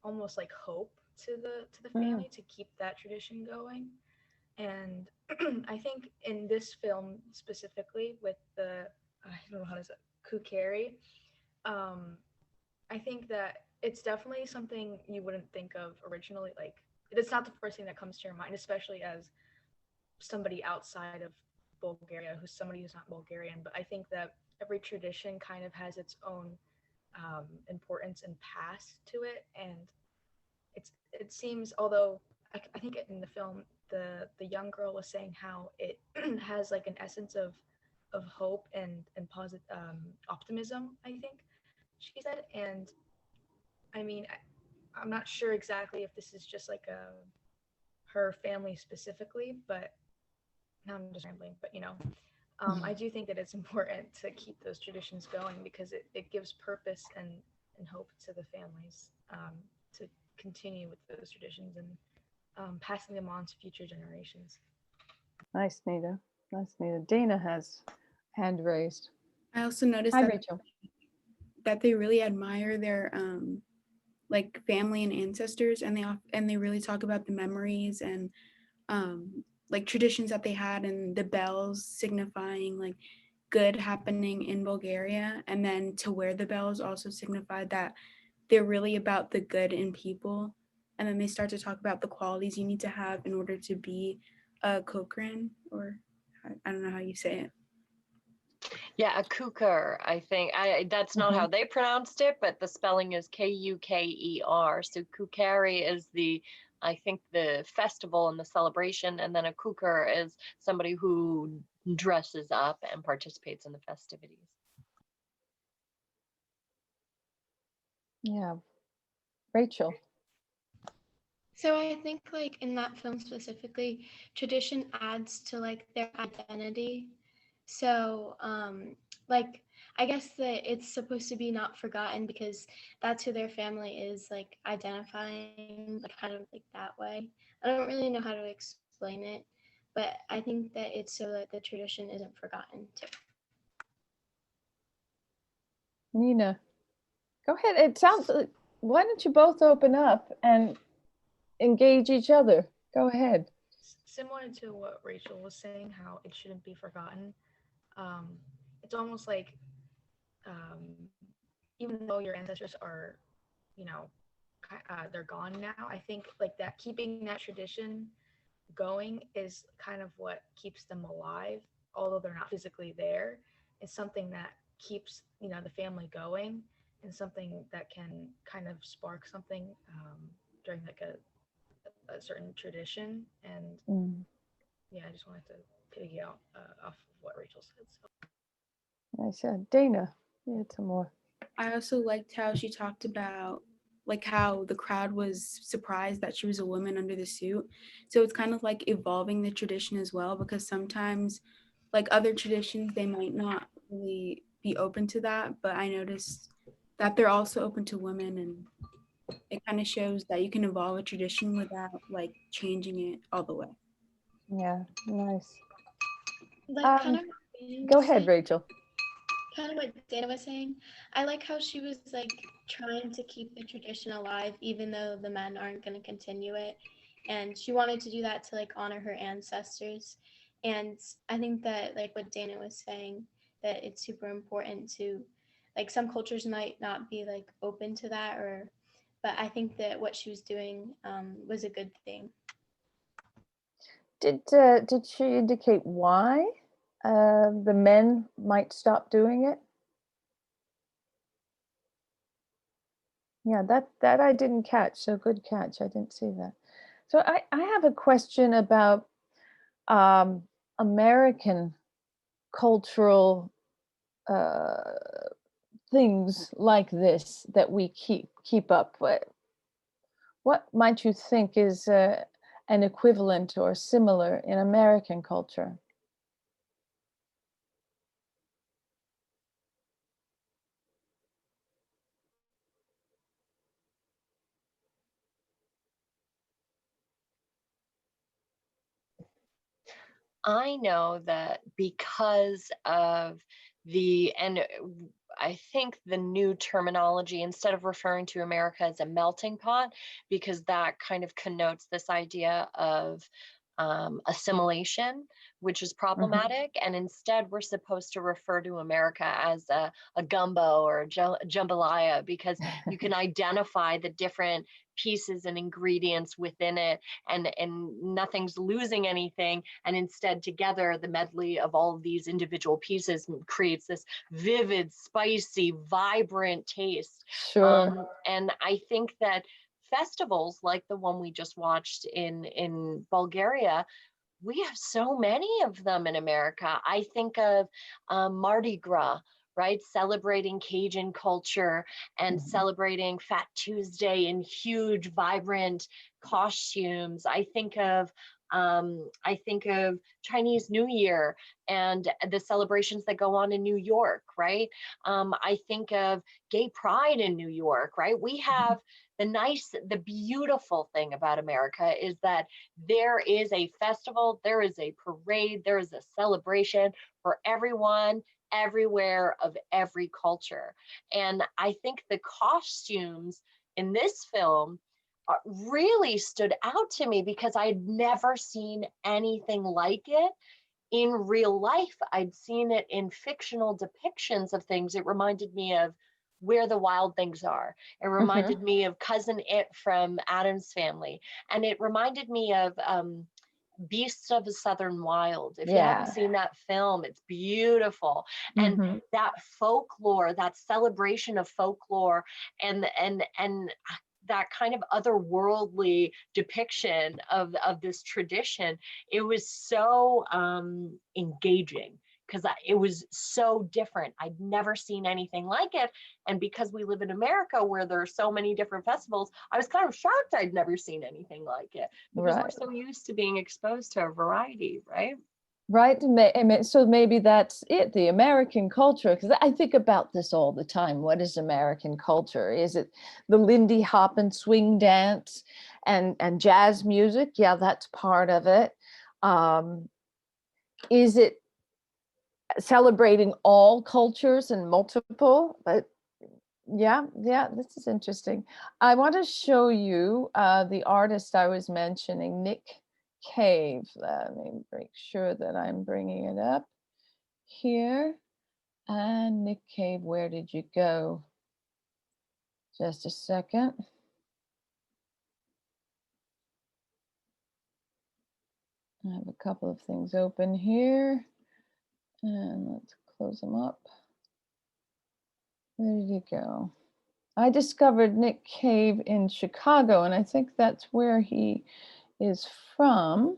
almost like hope to the family to keep that tradition going. And I think in this film specifically with the I don't know how to say Kukeri, I think that it's definitely something you wouldn't think of originally. Like it's not the first thing that comes to your mind, especially as somebody outside of Bulgaria, who's somebody who's not Bulgarian. But I think that every tradition kind of has its own importance and past to it, and it seems, although I think in the film the young girl was saying how it has like an essence of hope and positive optimism, I think she said. And I mean, I'm not sure exactly if this is just like her family specifically, but now I'm just rambling. But I do think that it's important to keep those traditions going because it gives purpose and hope to the families to continue with those traditions and passing them on to future generations. Nice, Nina. Nice, Nina. Dana has hand raised. I also noticed Hi, Rachel. that they really admire their like family and ancestors, and they really talk about the memories and like traditions that they had, and the bells signifying like good happening in Bulgaria, and then to wear the bells also signified that they're really about the good in people. And then they start to talk about the qualities you need to have in order to be a Cochrane, or I don't know how you say it. Yeah, a kukar, I think. That's not how they pronounced it, but the spelling is Kuker. So Kukeri is I think the festival and the celebration, and then a kukar is somebody who dresses up and participates in the festivities. Yeah. Rachel. So I think like in that film specifically, tradition adds to like their identity. So like I guess that it's supposed to be not forgotten because that's who their family is like identifying like kind of like that way. I don't really know how to explain it, but I think that it's so that the tradition isn't forgotten too. Nina. Go ahead. It sounds why don't you both open up and engage each other? Go ahead. Similar to what Rachel was saying, how it shouldn't be forgotten. Um, it's almost like um, even though your ancestors are, you know, they're gone now. I think like that keeping that tradition going is kind of what keeps them alive, although they're not physically there. It's something that keeps the family going, and something that can kind of spark something during like a certain tradition. And yeah, I just wanted to piggy out off of what Rachel said. So. I said, Dana, you had some more. I also liked how she talked about like how the crowd was surprised that she was a woman under the suit. So it's kind of like evolving the tradition as well, because sometimes like other traditions, they might not really be open to that, but I noticed that they're also open to women, and it kind of shows that you can evolve a tradition without like changing it all the way. Yeah, nice. Like kind of Go ahead, Rachel. Kind of what Dana was saying. I like how she was like trying to keep the tradition alive, even though the men aren't going to continue it. And she wanted to do that to like honor her ancestors. And I think that like what Dana was saying, that it's super important to like some cultures might not be like open to that, or but I think that what she was doing was a good thing. Did she indicate why the men might stop doing it? Yeah, that I didn't catch. So good catch. I didn't see that. So I have a question about American cultural things like this that we keep up with. What might you think is an equivalent or similar in American culture? I know that because of and I think the new terminology, instead of referring to America as a melting pot, because that kind of connotes this idea of assimilation, which is problematic. And instead, we're supposed to refer to America as a gumbo or a jambalaya, because you can identify the different pieces and ingredients within it, and nothing's losing anything, and instead together the medley of all of these individual pieces creates this vivid, spicy, vibrant taste. Sure. And I think that festivals like the one we just watched in Bulgaria, we have so many of them in America. I think of Mardi Gras, right? Celebrating Cajun culture and celebrating Fat Tuesday in huge, vibrant costumes. I think of Chinese New Year and the celebrations that go on in New York, right? I think of Gay Pride in New York, right? We have the beautiful thing about America is that there is a festival, there is a parade, there is a celebration for everyone, everywhere, of every culture. And I think the costumes in this film really stood out to me because I had never seen anything like it in real life. I'd seen it in fictional depictions of things. It reminded me of Where the Wild Things Are. It reminded me of Cousin It from Addams Family. And it reminded me of Beasts of the Southern Wild. If you haven't seen that film, it's beautiful. And that folklore, that celebration of folklore, and that kind of otherworldly depiction of this tradition, it was so engaging. because it was so different. I'd never seen anything like it. And because we live in America where there are so many different festivals, I was kind of shocked I'd never seen anything like it because we're Right. so used to being exposed to a variety, right? Right. So maybe that's it, the American culture, because I think about this all the time. What is American culture? Is it the Lindy Hop and swing dance and jazz music? Yeah, that's part of it. Is it celebrating all cultures and multiple? But yeah, this is interesting. I want to show you the artist I was mentioning, Nick Cave. Let me make sure that I'm bringing it up here. And Nick Cave, where did you go? Just a second. I have a couple of things open here. And let's close them up. Where did he go? I discovered Nick Cave in Chicago, and I think that's where he is from.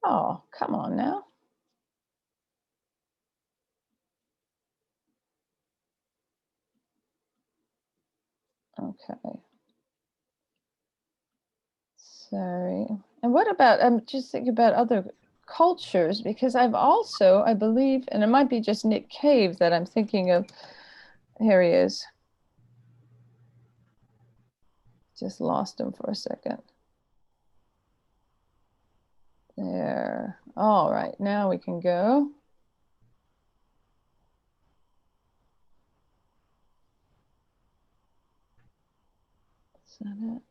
Oh, come on now. Okay. Sorry. And what about, I'm just thinking about other cultures, because I've also, I believe, and it might be just Nick Cave that I'm thinking of. Here he is. Just lost him for a second. There. All right, now we can go. Is that it?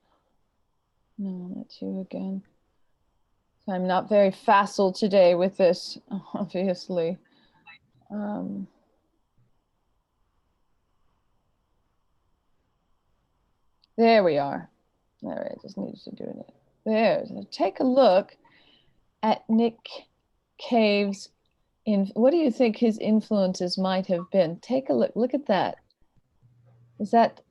No, that's you again. So I'm not very facile today with this, obviously. There we are. There, I just needed to do it. There. So take a look at Nick Cave's what do you think his influences might have been? Take a look. Look at that. Is that?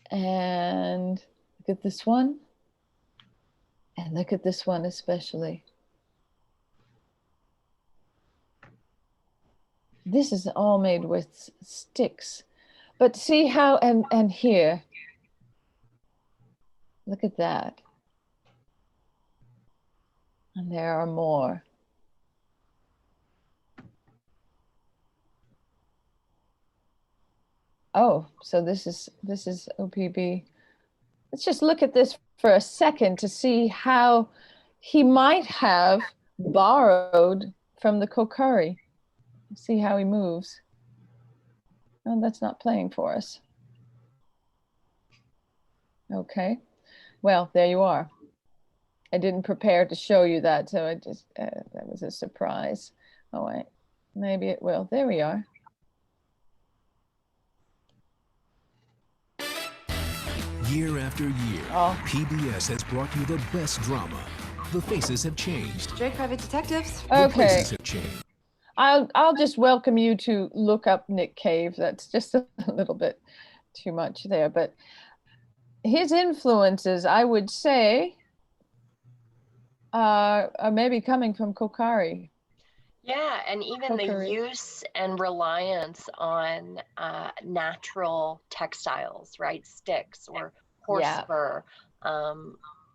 And look at this one. And look at this one especially. This is all made with sticks. But see how, and here, look at that. And there are more. Oh, so this is OPB. Let's just look at this for a second to see how he might have borrowed from the Kokari. See how he moves. Oh, that's not playing for us. Okay, well, there you are. I didn't prepare to show you that, so I just, that was a surprise. Oh, wait, maybe it will. There we are. Year after year, PBS has brought you the best drama. The faces have changed. Drake Private Detectives. The Okay. places have changed. I'll just welcome you to look up Nick Cave. That's just a little bit too much there, but his influences, I would say, are maybe coming from Kokari. Yeah, and even the Kokari. use and reliance on natural textiles, right? Sticks or horse Yeah. fur.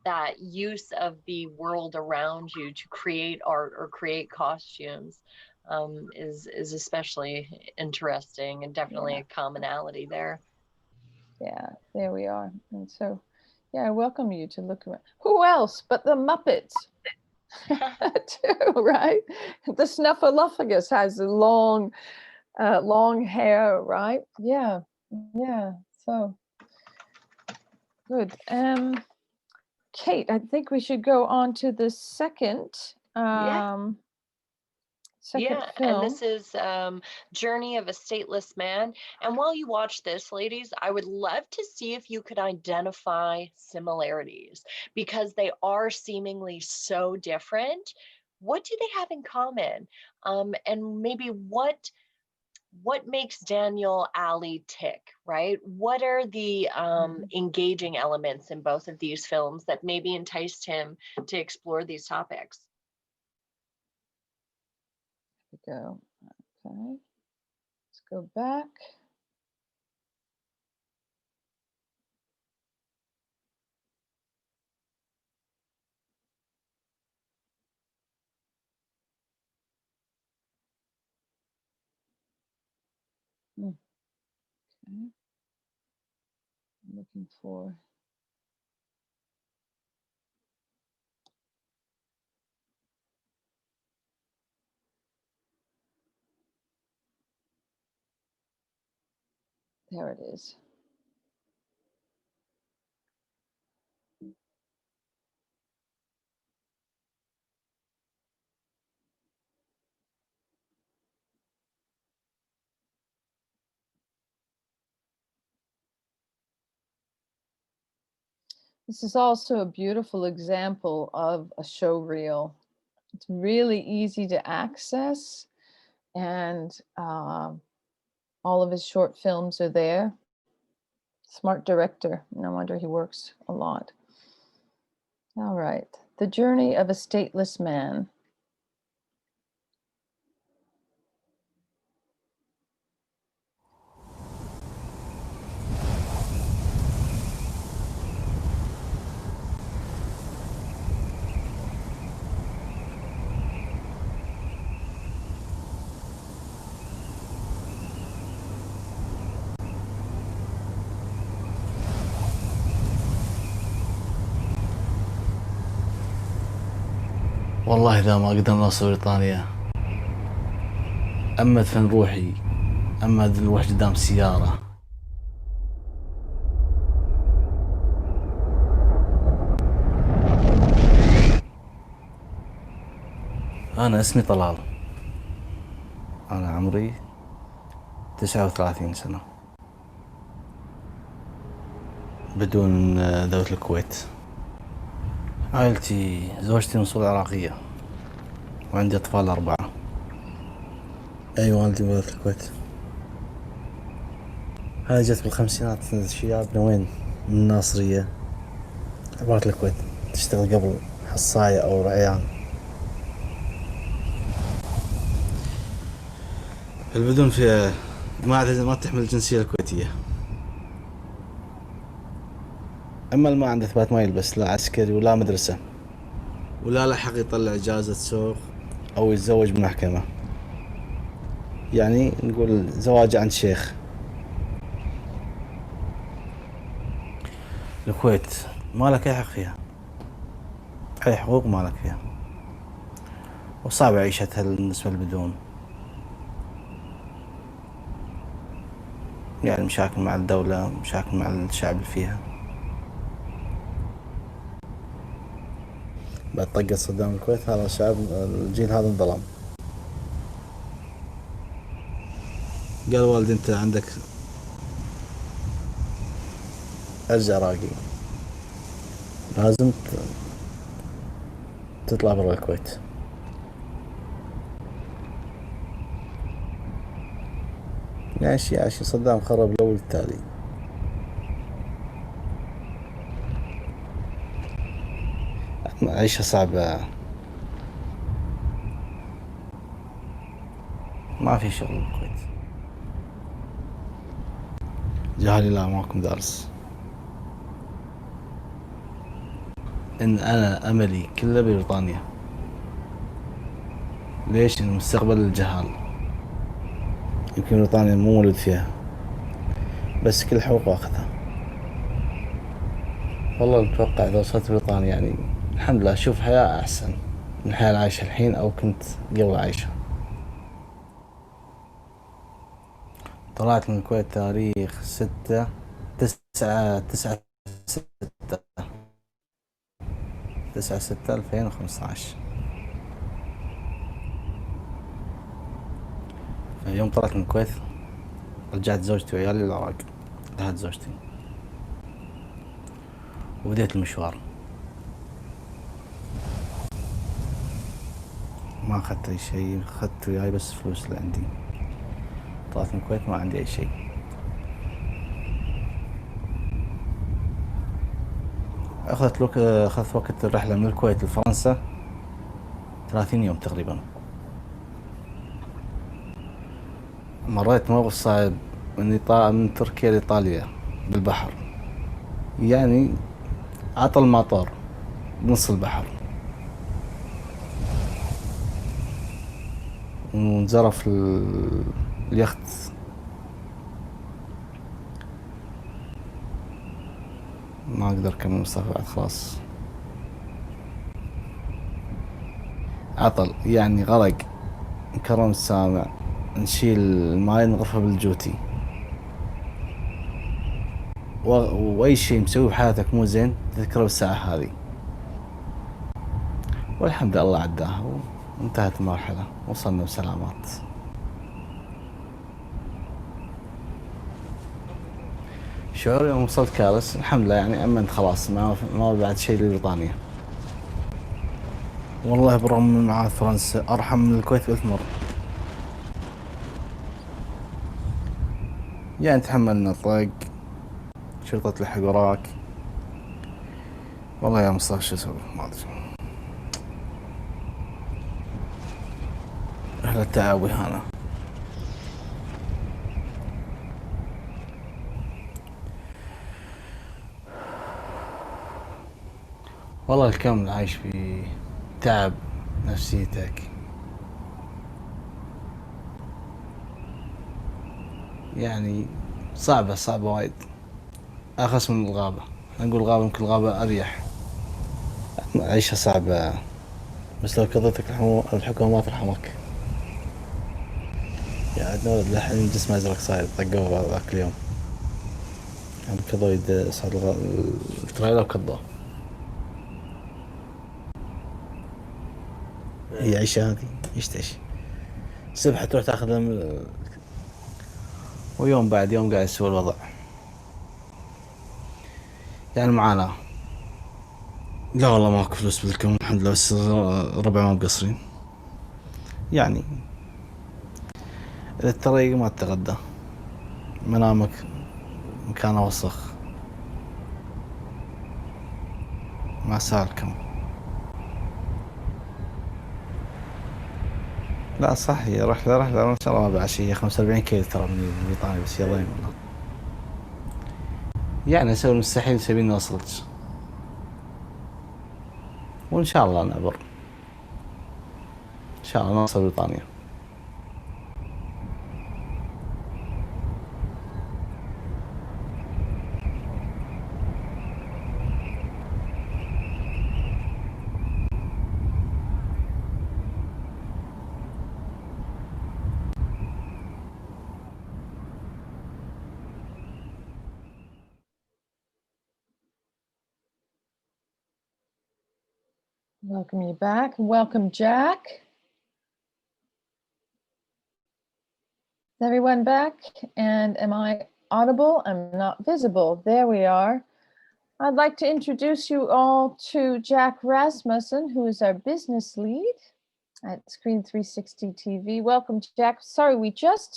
That use of the world around you to create art or create costumes is especially interesting, and definitely Yeah. a commonality there. Yeah, there we are. And so, yeah, I welcome you to look around. Who else but the Muppets? Too, right? The Snuffleupagus has the long hair, right? Yeah, yeah. So good. Kate, I think we should go on to the second Yeah, film. and this is Journey of a Stateless Man. And while you watch this, ladies, I would love to see if you could identify similarities, because they are seemingly so different. What do they have in common? And maybe what what makes Daniel Ali tick, right? What are the engaging elements in both of these films that maybe enticed him to explore these topics? Here we go. Okay. Let's go back. Okay. I'm looking for. There it is. This is also a beautiful example of a show reel. It's really easy to access, and all of his short films are there. Smart director. No wonder he works a lot. All right. The Journey of a Stateless Man. والله إذا ما قدرنا نوصل بريطانيا أما أدفن روحي أما نروح قدام السيارة. أنا اسمي طلال، أنا عمري 39 سنة، بدون دولة الكويت. عائلتي زوجتي من أصول عراقية وعندي أطفال 4. أي والدي من دولة الكويت. هاي جت بالخمسينات سنة الشياب نوين من الناصرية عبارة الكويت، تشتغل قبل حصاية أو رعيان. البدون في ما تحمل الجنسية الكويتية. أما اللي ما عنده إثبات ما يلبس لا عسكري ولا مدرسة ولا له حق يطلع إجازة سوق أو يتزوج بمحكمة، يعني نقول زواج عند شيخ. الكويت ما لك أي حق فيها، أي حقوق ما لك فيها، وصعب عيشتها بالنسبة للبدون. يعني مشاكل مع الدولة، مشاكل مع الشعب اللي فيها. بعد طقة صدام الكويت هذا الشعب الجيل هذا انظلم. قال والدي انت عندك عرج عراقي لازم تطلع برا الكويت. يعني شي صدام خرب الأول التالي. عيشة صعبة، ما في شغل بالكويت، جهالي لا ماكو مدارس. إن أنا أملي كله بريطانيا. ليش؟ المستقبل الجهال. يمكن بريطانيا مو مولود فيها بس كل حقوق أخذها. والله أتوقع إذا وصلت بريطانيا يعني الحمد لله أشوف حياة أحسن من الحياة اللي عايشها الحين أو كنت قبل عايشها. طلعت من الكويت تاريخ 9/6/2015. يوم طلعت من الكويت رجعت زوجتي وعيالي للعراق، انتهت زوجتي وبديت المشوار. ما أخذت أي شيء، أخذت وياي بس فلوس اللي عندي. طلعت من الكويت ما عندي أي شيء. أخذت وقت الرحلة من الكويت لفرنسا 30 يوم تقريبا. مريت موقف صعب من تركيا لإيطاليا بالبحر، يعني عطل المطار بنص البحر وانجرف اليخت. ما أقدر أكمل المسافة بعد، خلاص عطل، يعني غرق. كرم السامع، نشيل الماي نغرفه بالجوتي، وأي شيء مسوي بحياتك مو زين تذكره بالساعة هذه. والحمد لله عداها وانتهت المرحلة، وصلنا بسلامات. شعوري يوم وصلت كارس الحمد لله، يعني أمنت خلاص، ما بعد شيء لبريطانيا. والله بالرغم من معاد فرنسا أرحم من الكويت ب1000 مرة. يعني تحملنا طق، شرطة لحق وراك. والله يا مصطفى شو اسوي ما ادري. رحلة تعب وإهانة. والله الكامل عايش في تعب نفسيتك، يعني صعبة وايد، أخس من الغابة. نقول الغابة يمكن الغابة أريح. عيشة صعبة، بس لو قضيتك الحكومة ما ترحمك. يعني عندنا ولد للحين جسمه أزرق صاير، طقوه ذاك اليوم، يعني كضوا صار التريلا وكضوه. هي عيشة هذه، يشتش سبحة تروح تاخذ ويوم بعد يوم قاعد يسوي الوضع، يعني معاناة. لا والله ماكو فلوس بالكم الحمد لله، بس ربع ما مقصرين. يعني الطريق ما تتغدى، منامك مكانه وسخ، ما سالكم. لا صح، هي رحلة ان شاء الله ما بعشية. 45 كيلو ترى من بريطانيا، بس يلا والله يعني اسوي المستحيل سبيل نوصلك، وان شاء الله نعبر، ان شاء الله نوصل بريطانيا. Welcome you back. Welcome, Jack. Is everyone back? And am I audible? I'm not visible. There we are. I'd like to introduce you all to Jack Rasmussen, who is our business lead at Screen 360 TV. Welcome, Jack. Sorry, we just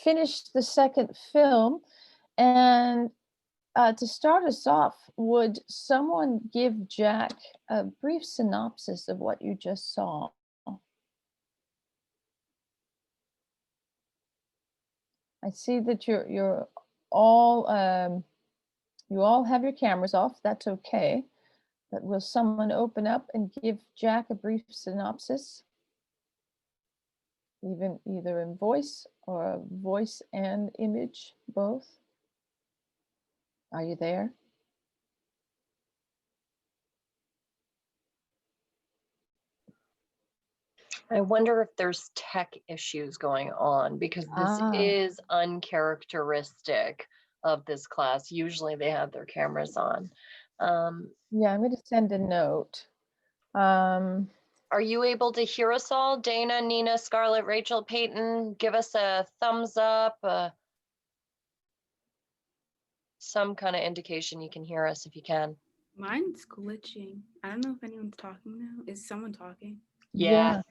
finished the second film. And to start us off, would someone give Jack a brief synopsis of what you just saw? I see that you're all you all have your cameras off. That's okay. But will someone open up and give Jack a brief synopsis? Either in voice or voice and image, both? Are you there? I wonder if there's tech issues going on, because this is uncharacteristic of this class. Usually they have their cameras on. Yeah, I'm going to send a note. Are you able to hear us all? Dana, Nina, Scarlett, Rachel, Peyton, give us a thumbs up, some kind of indication you can hear us if you can. Mine's glitching. I don't know if anyone's talking now. Is someone talking? Yeah.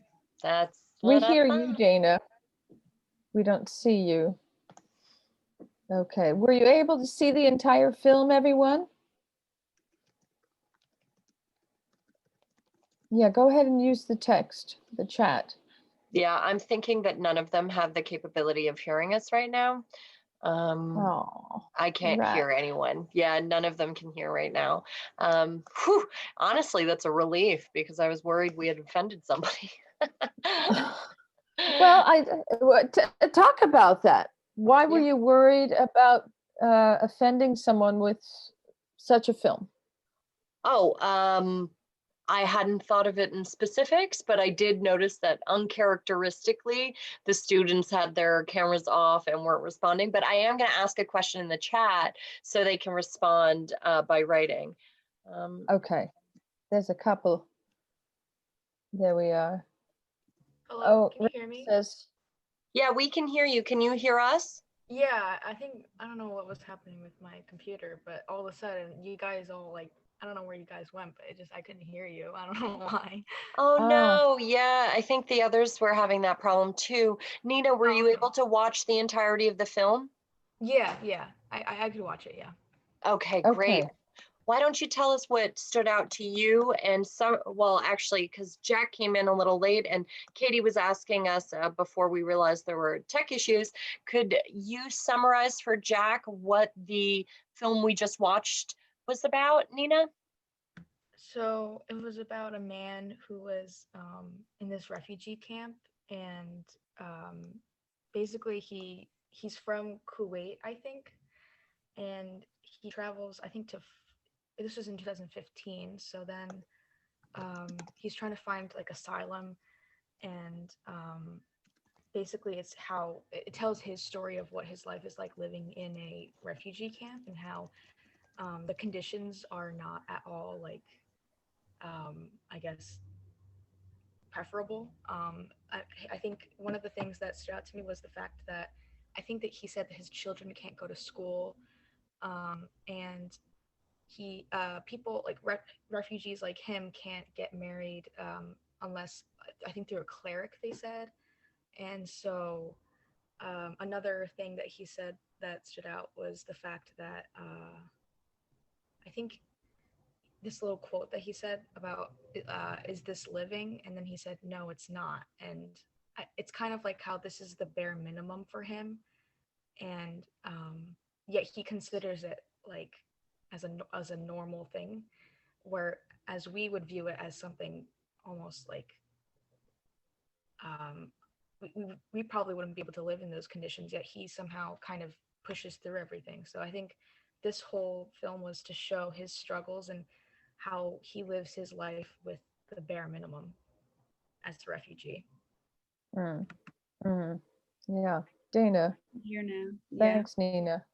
That's we what I hear thought. you, Dana. We don't see you. Okay, were you able to see the entire film, everyone? Yeah, go ahead and use the text, the chat. Yeah, I'm thinking that none of them have the capability of hearing us right now. Oh, I can't hear anyone. Yeah, none of them can hear right now. Honestly, that's a relief because I was worried we had offended somebody. Well, talk about that. Why were you worried about offending someone with such a film? Oh, I hadn't thought of it in specifics, but I did notice that uncharacteristically, the students had their cameras off and weren't responding. But I am going to ask a question in the chat so they can respond by writing. Okay, there's a couple. There we are. Hello, can you hear me? Yeah, we can hear you. Can you hear us? Yeah, I don't know what was happening with my computer, but all of a sudden you guys all like, I don't know where you guys went, but I couldn't hear you. I don't know why. Oh no, yeah, I think the others were having that problem too. Nina, were you able to watch the entirety of the film? Yeah, I could watch it, yeah. Okay, great. Why don't you tell us what stood out to you and well, actually, because Jack came in a little late and Katie was asking us before we realized there were tech issues. Could you summarize for Jack what the film we just watched was about, Nina? So it was about a man who was in this refugee camp, and basically he's from Kuwait, I think, and he travels, I think, this was in 2015. So then he's trying to find like asylum, and basically it tells his story of what his life is like living in a refugee camp and how the conditions are not at all like I guess preferable. I think one of the things that stood out to me was the fact that I think that he said that his children can't go to school, and people like refugees like him can't get married unless I think through a cleric, they said. And so another thing that he said that stood out was the fact that I think this little quote that he said about is this living, and then he said no, it's not. And it's kind of like how this is the bare minimum for him, and yet he considers it like as a normal thing, whereas we would view it as something almost like we probably wouldn't be able to live in those conditions, yet he somehow kind of pushes through everything. So I think this whole film was to show his struggles and how he lives his life with the bare minimum as a refugee. Yeah, Dana. Here now. Thanks, Nina.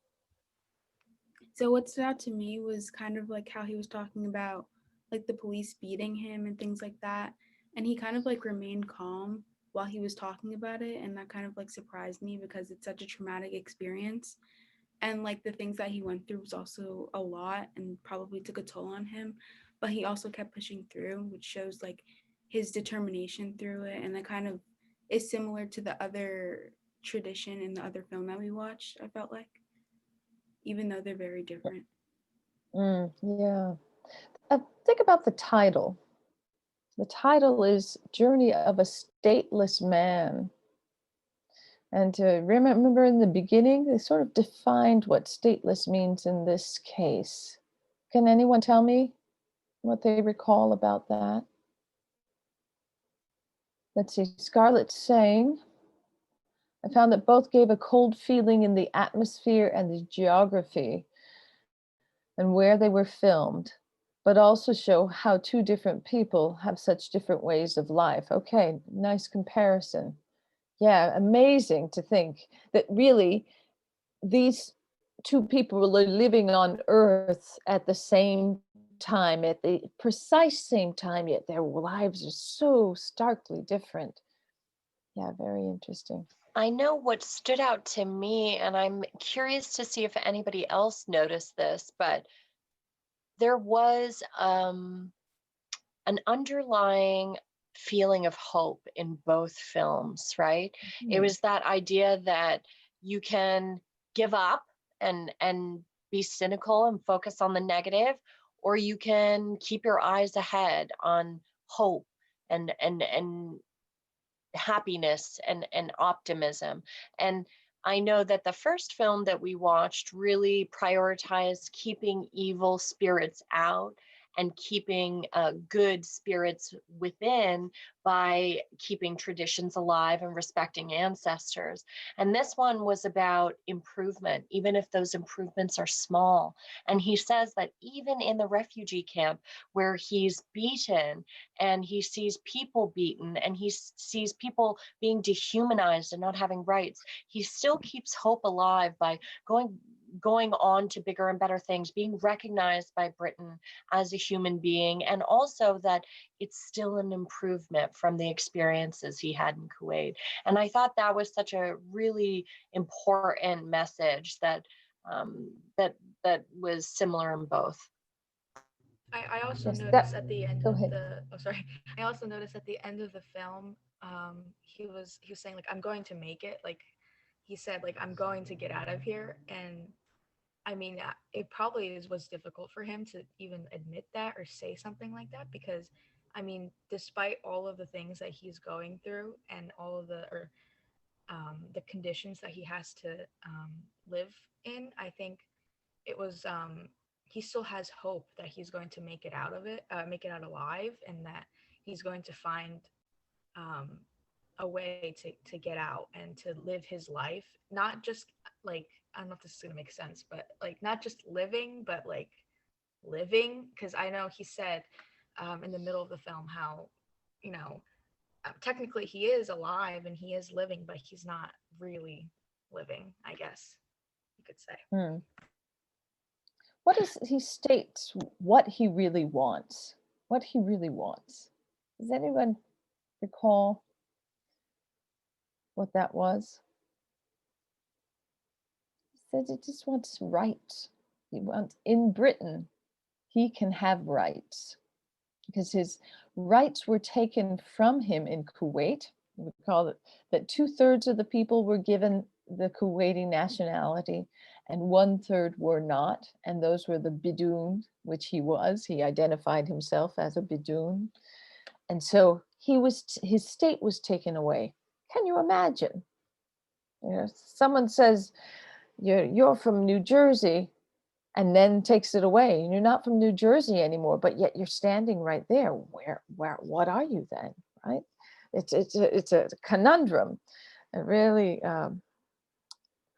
So what stood out to me was kind of like how he was talking about like the police beating him and things like that. And he kind of like remained calm while he was talking about it. And that kind of like surprised me because it's such a traumatic experience. And like the things that he went through was also a lot and probably took a toll on him. But he also kept pushing through, which shows like his determination through it. And that kind of is similar to the other tradition in the other film that we watched, I felt like, even though they're very different. Yeah. Think about the title. The title is Journey of a Stateless Man. And to remember in the beginning, they sort of defined what stateless means in this case. Can anyone tell me what they recall about that? Let's see, Scarlett's saying, I found that both gave a cold feeling in the atmosphere and the geography and where they were filmed, but also show how two different people have such different ways of life. Okay, nice comparison. Yeah, amazing to think that really these two people are living on Earth at the same time, at the precise same time, yet their lives are so starkly different. Yeah, very interesting. I know what stood out to me, and I'm curious to see if anybody else noticed this, but there was an underlying feeling of hope in both films, right? It was that idea that you can give up and be cynical and focus on the negative, or you can keep your eyes ahead on hope and happiness and optimism. And I know that the first film that we watched really prioritized keeping evil spirits out and keeping good spirits within by keeping traditions alive and respecting ancestors. And this one was about improvement, even if those improvements are small. And he says that even in the refugee camp where he's beaten and he sees people beaten and he sees people being dehumanized and not having rights, he still keeps hope alive by going on to bigger and better things, being recognized by Britain as a human being, and also that it's still an improvement from the experiences he had in Kuwait. And I thought that was such a really important message that that was similar in both. I also Yes, noticed at the end go of ahead. sorry. I also noticed at the end of the film, he was saying like, I'm going to make it. Like he said, like, I'm going to get out of here. And I mean, it probably was difficult for him to even admit that or say something like that, because I mean, despite all of the things that he's going through and all of the conditions that he has to live in, I think it was he still has hope that he's going to make it out of it, make it out alive, and that he's going to find a way to get out and to live his life, not just like, I don't know if this is gonna make sense, but like not just living, but like living, because I know he said in the middle of the film how, you know, technically he is alive and he is living, but he's not really living, I guess you could say. What does he state what he really wants? What he really wants? Does anyone recall what that was? He said he just wants rights. He wants, in Britain, he can have rights because his rights were taken from him in Kuwait. We call it that 2/3 of the people were given the Kuwaiti nationality and 1/3 were not. And those were the Bidoon, which he was. He identified himself as a Bidoon. And so his state was taken away. Can you imagine? You know, someone says, you're from New Jersey, and then takes it away, and you're not from New Jersey anymore, but yet you're standing right there. What are you then, right? It's a conundrum, and really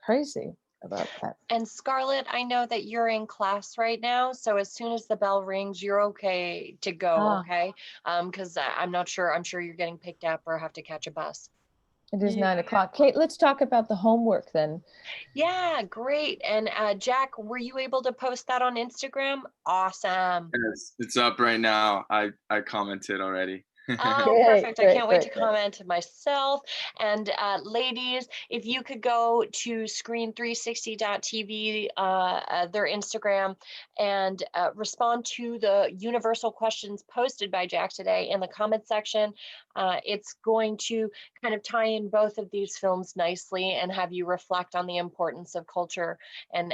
crazy about that. And Scarlett, I know that you're in class right now, so as soon as the bell rings, you're okay to go, okay? Because I'm not sure, I'm sure you're getting picked up or have to catch a bus. It is 9 o'clock. Kate, let's talk about the homework then. Yeah, great. And Jack, were you able to post that on Instagram? Awesome. Yes, it's up right now. I commented already. Oh, perfect. I can't wait to comment myself. And ladies, if you could go to screen360.tv, their Instagram, and respond to the universal questions posted by Jack today in the comment section. It's going to kind of tie in both of these films nicely and have you reflect on the importance of culture and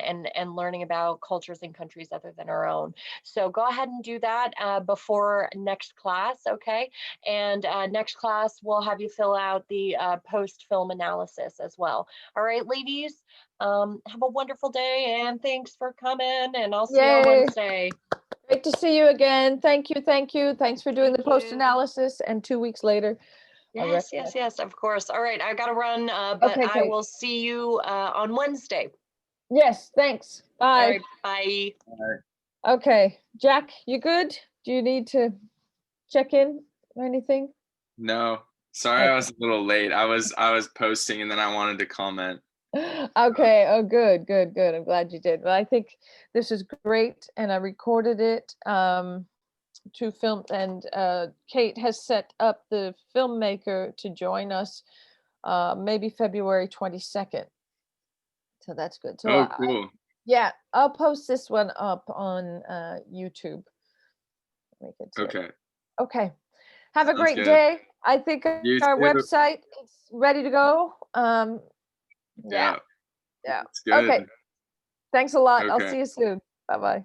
learning about cultures and countries other than our own. So go ahead and do that before next class, okay? And next class, we'll have you fill out the post-film analysis as well. All right, ladies, have a wonderful day and thanks for coming, and I'll see you on Wednesday. Great to see you again. Thank you. Thanks for doing the post-analysis, and 2 weeks later. Yes, of course. All right, I gotta run, but I will see you on Wednesday. Yes, thanks. Bye. All right, bye. Okay, Jack, you good? Do you need to check in or anything? No, sorry, I was a little late. I was posting and then I wanted to comment. Okay. Oh, good. I'm glad you did. Well, I think this is great, and I recorded it to film. And Kate has set up the filmmaker to join us maybe February 22nd. So that's good. So cool. Yeah, I'll post this one up on YouTube. Make it okay. Okay. Have a Sounds great good. day. I think You our too. website is ready to go. Yeah. Yeah. Yeah. It's good. Okay. Thanks a lot. I'll Okay. see you soon. Bye-bye.